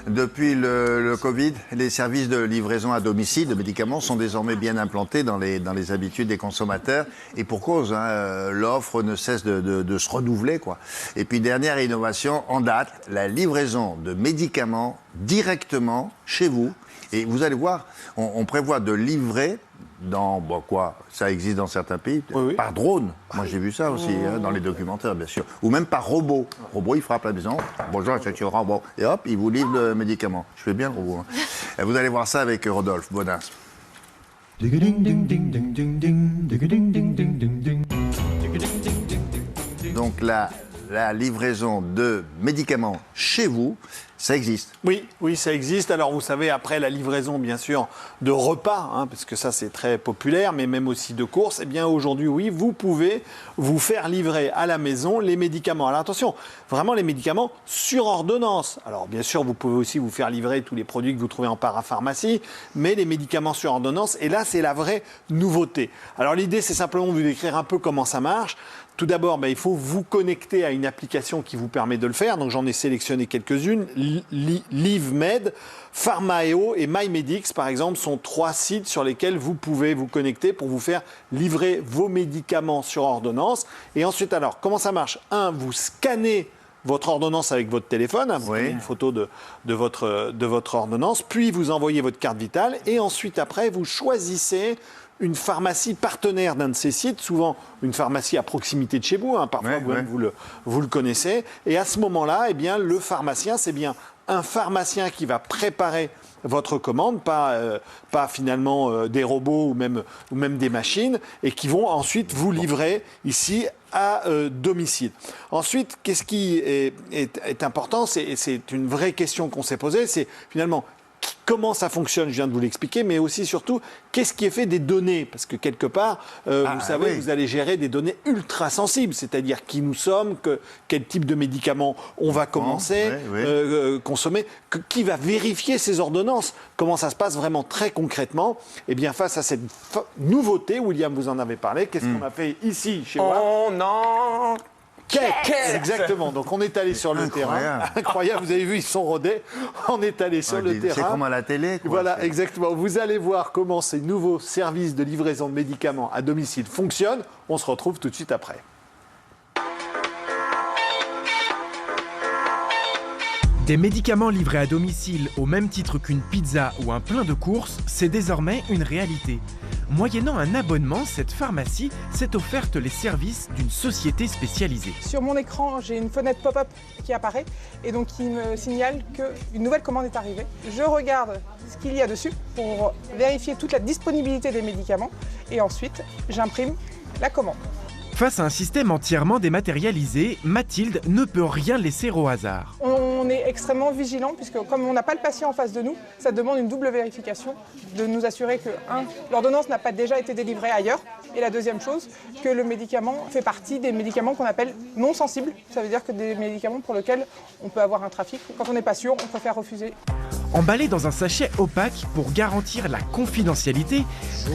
Depuis le Covid, les services de livraison à domicile de médicaments sont désormais bien implantés dans les habitudes des consommateurs. Et pour cause, hein, l'offre ne cesse de se renouveler, quoi. Et puis, dernière innovation en date, la livraison de médicaments directement chez vous. Et vous allez voir, on prévoit de livrer ça existe dans certains pays, oui. Par drone. Moi, j'ai vu ça aussi, hein, dans les documentaires, bien sûr. Ou même par robot. Le robot, il frappe la maison. Bonjour, c'est un robot. Et hop, il vous livre le médicament. Je fais bien le robot. Hein. Et vous allez voir ça avec Rodolphe Bonas. Donc, la livraison de médicaments chez vous, ça existe. Oui, ça existe. Alors, vous savez, après la livraison, bien sûr, de repas, hein, parce que ça, c'est très populaire, mais même aussi de courses, eh bien, aujourd'hui, oui, vous pouvez vous faire livrer à la maison les médicaments. Alors, attention, vraiment les médicaments sur ordonnance. Alors, bien sûr, vous pouvez aussi vous faire livrer tous les produits que vous trouvez en parapharmacie, mais les médicaments sur ordonnance, et là, c'est la vraie nouveauté. Alors, l'idée, c'est simplement de vous décrire un peu comment ça marche. Tout d'abord, il faut vous connecter à une application qui vous permet de le faire. Donc, j'en ai sélectionné quelques-unes. LiveMed, Pharmaeo et MyMedix, par exemple, sont 3 sites sur lesquels vous pouvez vous connecter pour vous faire livrer vos médicaments sur ordonnance. Et ensuite, alors, comment ça marche ? Vous scannez votre ordonnance avec votre téléphone, vous prenez une photo de votre ordonnance, puis vous envoyez votre carte vitale et ensuite, après, vous choisissez une pharmacie partenaire d'un de ces sites, souvent une pharmacie à proximité de chez vous, hein, parfois vous le connaissez, et à ce moment-là, eh bien, le pharmacien, c'est bien un pharmacien qui va préparer votre commande, pas finalement des robots ou même des machines, et qui vont ensuite vous livrer ici à domicile. Ensuite, qu'est-ce qui est important, c'est une vraie question qu'on s'est posée, c'est finalement comment ça fonctionne, je viens de vous l'expliquer, mais aussi surtout, qu'est-ce qui est fait des données ? Parce que quelque part, vous savez, vous allez gérer des données ultra sensibles, c'est-à-dire qui nous sommes, quel type de médicaments on va commencer, consommer, qui va vérifier ces ordonnances, comment ça se passe vraiment très concrètement. Eh bien, face à cette nouveauté, William, vous en avez parlé, qu'est-ce qu'on a fait ici, chez moi ? Exactement, donc on est allé sur le terrain. Incroyable, vous avez vu, ils sont rodés. On est allé sur le terrain. C'est comme à la télé, quoi. Voilà, exactement. Vous allez voir comment ces nouveaux services de livraison de médicaments à domicile fonctionnent. On se retrouve tout de suite après. Des médicaments livrés à domicile au même titre qu'une pizza ou un plein de courses, c'est désormais une réalité. Moyennant un abonnement, cette pharmacie s'est offerte les services d'une société spécialisée. Sur mon écran, j'ai une fenêtre pop-up qui apparaît et donc qui me signale qu'une nouvelle commande est arrivée. Je regarde ce qu'il y a dessus pour vérifier toute la disponibilité des médicaments et ensuite j'imprime la commande. Face à un système entièrement dématérialisé, Mathilde ne peut rien laisser au hasard. On est extrêmement vigilant puisque comme on n'a pas le patient en face de nous, ça demande une double vérification de nous assurer que, l'ordonnance n'a pas déjà été délivrée ailleurs et la deuxième chose, que le médicament fait partie des médicaments qu'on appelle non sensibles. Ça veut dire que des médicaments pour lesquels on peut avoir un trafic. Quand on n'est pas sûr, on préfère refuser. Emballée dans un sachet opaque pour garantir la confidentialité,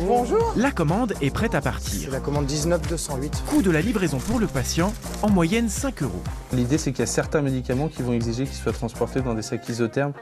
Bonjour. La commande est prête à partir. C'est la commande 19208. Coût de la livraison pour le patient, en moyenne 5 €. L'idée, c'est qu'il y a certains médicaments qui vont exiger qu'ils soient transportés dans des sacs isothermes.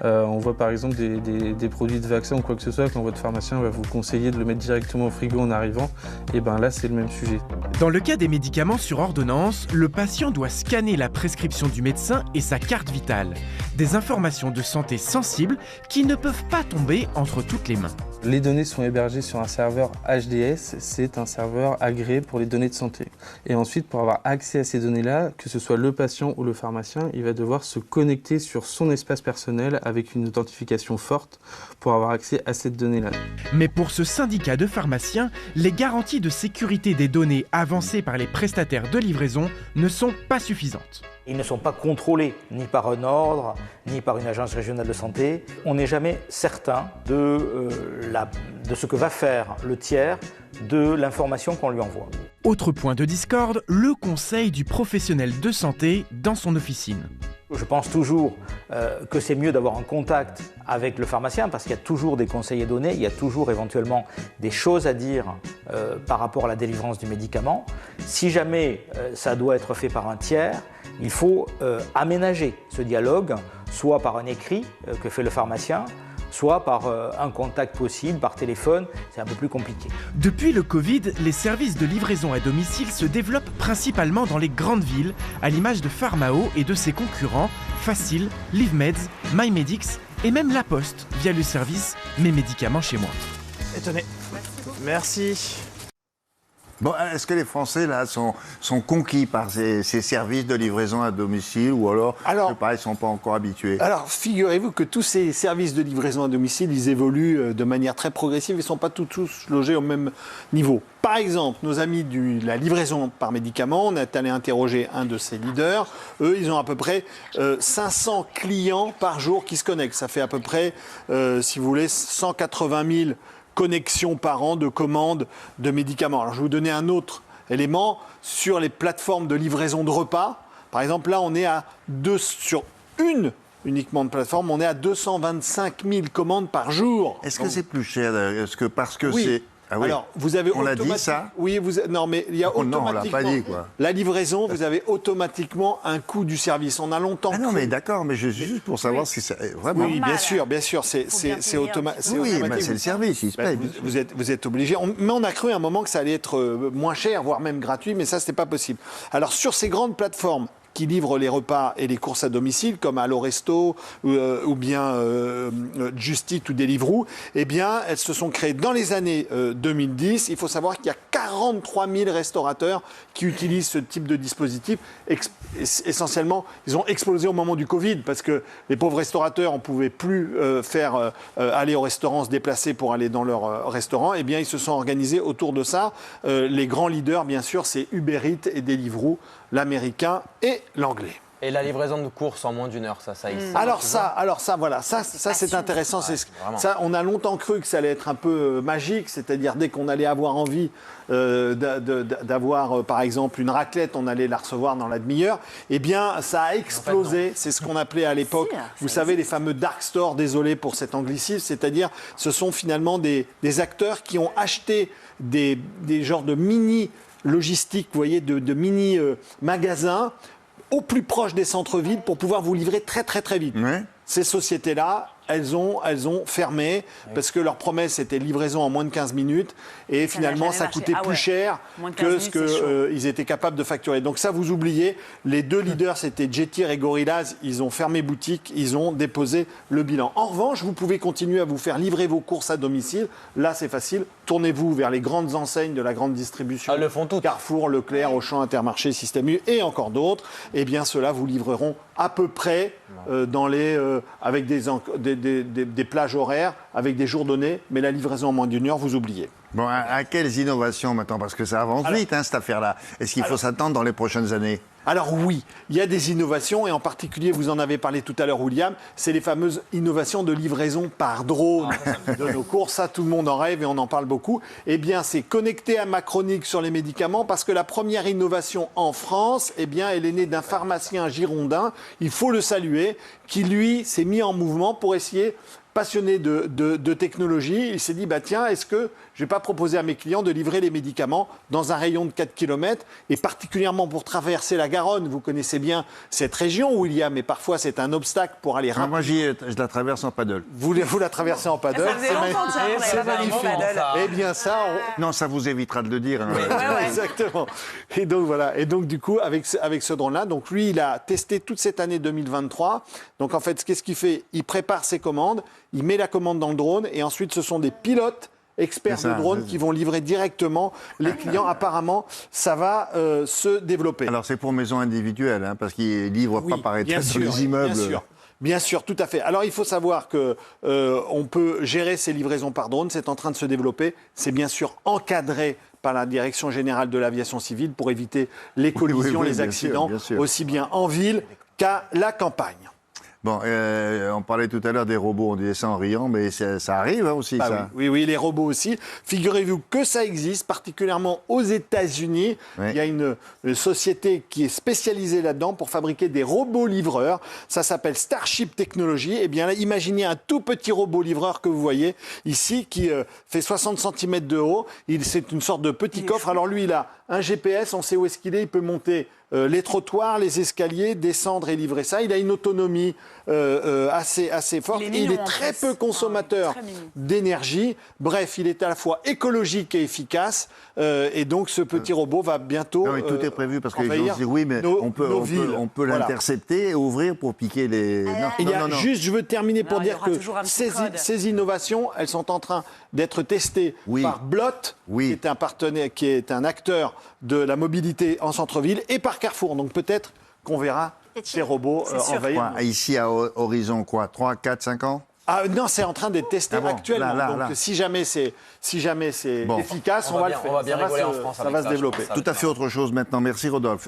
On voit par exemple des produits de vaccin ou quoi que ce soit, quand votre pharmacien va vous conseiller de le mettre directement au frigo en arrivant, et bien là, c'est le même sujet. Dans le cas des médicaments sur ordonnance, le patient doit scanner la prescription du médecin et sa carte vitale. Des informations de santé sensibles qui ne peuvent pas tomber entre toutes les mains. Les données sont hébergées sur un serveur HDS, c'est un serveur agréé pour les données de santé. Et ensuite, pour avoir accès à ces données-là, que ce soit le patient ou le pharmacien, il va devoir se connecter sur son espace personnel avec une authentification forte pour avoir accès à cette donnée-là. Mais pour ce syndicat de pharmaciens, les garanties de sécurité des données avancées par les prestataires de livraison ne sont pas suffisantes. Ils ne sont pas contrôlés ni par un ordre, ni par une agence régionale de santé. On n'est jamais certain de ce que va faire le tiers de l'information qu'on lui envoie. Autre point de discorde, le conseil du professionnel de santé dans son officine. Je pense toujours que c'est mieux d'avoir un contact avec le pharmacien parce qu'il y a toujours des conseils à donner, il y a toujours éventuellement des choses à dire par rapport à la délivrance du médicament. Si jamais ça doit être fait par un tiers, Il faut aménager ce dialogue, soit par un écrit que fait le pharmacien, soit par un contact possible, par téléphone, c'est un peu plus compliqué. Depuis le Covid, les services de livraison à domicile se développent principalement dans les grandes villes, à l'image de Pharmao et de ses concurrents, Facile, LiveMeds, MyMedix et même La Poste, via le service Mes médicaments chez moi. Et tenez. Merci. Bon, est-ce que les Français, là, sont conquis par ces services de livraison à domicile ou alors, pareil, ils ne sont pas encore habitués? Alors, figurez-vous que tous ces services de livraison à domicile, ils évoluent de manière très progressive. Ils ne sont pas tous logés au même niveau. Par exemple, nos amis de la livraison par médicament, on est allé interroger un de ces leaders. Eux, ils ont à peu près 500 clients par jour qui se connectent. Ça fait à peu près, si vous voulez, 180 000 connexions par an de commandes de médicaments. Alors, je vais vous donner un autre élément sur les plateformes de livraison de repas. Par exemple, là, on est sur une uniquement de plateforme, on est à 225 000 commandes par jour. Est-ce que c'est plus cher? Parce que oui. c'est... Ah oui. Alors, vous avez on l'a dit, ça? Oui, non, mais il y a automatiquement... Non, on l'a pas dit, quoi. La livraison, vous avez automatiquement un coût du service. On a longtemps... Ah non, mais d'accord, mais juste pour savoir si c'est vraiment... Oui, bien sûr, c'est automatique. Oui, c'est le service, il se paye. Vous êtes obligé. Mais on a cru à un moment que ça allait être moins cher, voire même gratuit, mais ça, c'était pas possible. Alors, sur ces grandes plateformes qui livrent les repas et les courses à domicile, comme Allo Resto ou bien Just Eat ou Deliveroo, eh bien, elles se sont créées dans les années 2010. Il faut savoir qu'il y a 43 000 restaurateurs qui utilisent ce type de dispositif. Essentiellement, ils ont explosé au moment du Covid parce que les pauvres restaurateurs, on ne pouvait plus faire aller au restaurant, se déplacer pour aller dans leur restaurant. Eh bien, ils se sont organisés autour de ça. Les grands leaders, bien sûr, c'est Uber Eats et Deliveroo, l'américain et l'anglais. Et la livraison de courses en moins d'une heure, ça existe. Alors ça, voilà, ça c'est intéressant. Ouais, ça, on a longtemps cru que ça allait être un peu magique, c'est-à-dire dès qu'on allait avoir envie d'avoir, par exemple, une raclette, on allait la recevoir dans la demi-heure. Eh bien, ça a explosé. C'est ce qu'on appelait à l'époque, vous savez, les fameux dark stores. Désolé pour cet anglicisme, c'est-à-dire, ce sont finalement des acteurs qui ont acheté des genres de mini logistique, vous voyez, de mini-magasins au plus proche des centres-villes pour pouvoir vous livrer très très très vite. Ouais. Ces sociétés-là, elles ont fermé parce que leur promesse était livraison en moins de 15 minutes et finalement ça coûtait plus cher que ce qu'ils étaient capables de facturer. Donc ça, vous oubliez, les deux leaders, c'était Getir et Gorillaz, ils ont fermé boutique, ils ont déposé le bilan. En revanche, vous pouvez continuer à vous faire livrer vos courses à domicile. Là, c'est facile. Tournez-vous vers les grandes enseignes de la grande distribution. Elles le font toutes. Carrefour, Leclerc, Auchan, Intermarché, Système U et encore d'autres. Eh bien, ceux-là vous livreront à peu près avec des plages horaires, avec des jours donnés, mais la livraison en moins d'une heure, vous oubliez. Bon, à quelles innovations maintenant? Parce que ça avance vite, cette affaire-là. Est-ce qu'il faut s'attendre dans les prochaines années? Alors oui, il y a des innovations et en particulier, vous en avez parlé tout à l'heure, William, c'est les fameuses innovations de livraison par drone de nos courses. Ça, tout le monde en rêve et on en parle beaucoup. Eh bien, c'est connecté à ma chronique sur les médicaments parce que la première innovation en France, eh bien, elle est née d'un pharmacien girondin, il faut le saluer, qui lui s'est mis en mouvement pour essayer, passionné de technologie, il s'est dit, tiens, est-ce que je ne vais pas proposer à mes clients de livrer les médicaments dans un rayon de 4 km et particulièrement pour traverser la Garonne. Vous connaissez bien cette région, William, mais parfois c'est un obstacle pour aller rapidement. Moi, je la traverse en paddle. Vous la traversez en paddle. C'est magnifique. Eh bien ça... Non, ça vous évitera de le dire. Hein. Exactement. Et donc voilà. Et donc du coup, avec ce drone-là, donc lui, il a testé toute cette année 2023. Donc en fait, qu'est-ce qu'il fait? Il prépare ses commandes, il met la commande dans le drone et ensuite ce sont des pilotes experts de drone qui vont livrer directement les clients. Apparemment, ça va se développer. Alors c'est pour maison individuelle, parce qu'ils ne livrent pas par état dans les immeubles. Bien sûr, tout à fait. Alors, il faut savoir qu'on peut gérer ces livraisons par drone. C'est en train de se développer. C'est bien sûr encadré par la Direction générale de l'aviation civile pour éviter les collisions, les accidents, bien sûr. Aussi bien en ville qu'à la campagne. Bon, on parlait tout à l'heure des robots, on disait ça en riant, mais ça arrive aussi, ça. Oui, les robots aussi. Figurez-vous que ça existe, particulièrement aux États-Unis. Oui. Il y a une société qui est spécialisée là-dedans pour fabriquer des robots livreurs. Ça s'appelle Starship Technology. Eh bien là, imaginez un tout petit robot livreur que vous voyez ici, qui fait 60 cm de haut. C'est une sorte de petit coffre. Alors lui, il a un GPS, on sait où est-ce qu'il est, il peut monter les trottoirs, les escaliers, descendre et livrer ça. Il a une autonomie assez forte. Il est Et il mignon, est en très plus. peu consommateur Très mignon. d'énergie. Bref, il est à la fois écologique et efficace. Et donc, ce petit robot va bientôt Non, mais tout est prévu parce que les gens envahir se disent oui, mais nos villes. on peut Voilà. l'intercepter et ouvrir pour piquer les. Non, Il y a non, non. juste, je veux terminer pour Non, il y dire aura que toujours un petit code. ces innovations, elles sont en train d'être testées Oui. par Blot, Oui. qui est un partenaire, qui est un acteur de la mobilité en centre-ville, et par Carrefour. Donc peut-être qu'on verra ces robots C'est sûr. envahir. Quoi, ici à Horizon, quoi, 3, 4, 5 ans? Ah non, c'est en train d'être testé Ah bon, actuellement. là, Donc là. si jamais c'est Bon. efficace, On on va va bien- le faire. on va bien Ça rigoler en se- France ça avec va ça, se je pense, développer. avec Tout à fait autre chose maintenant. Merci Rodolphe.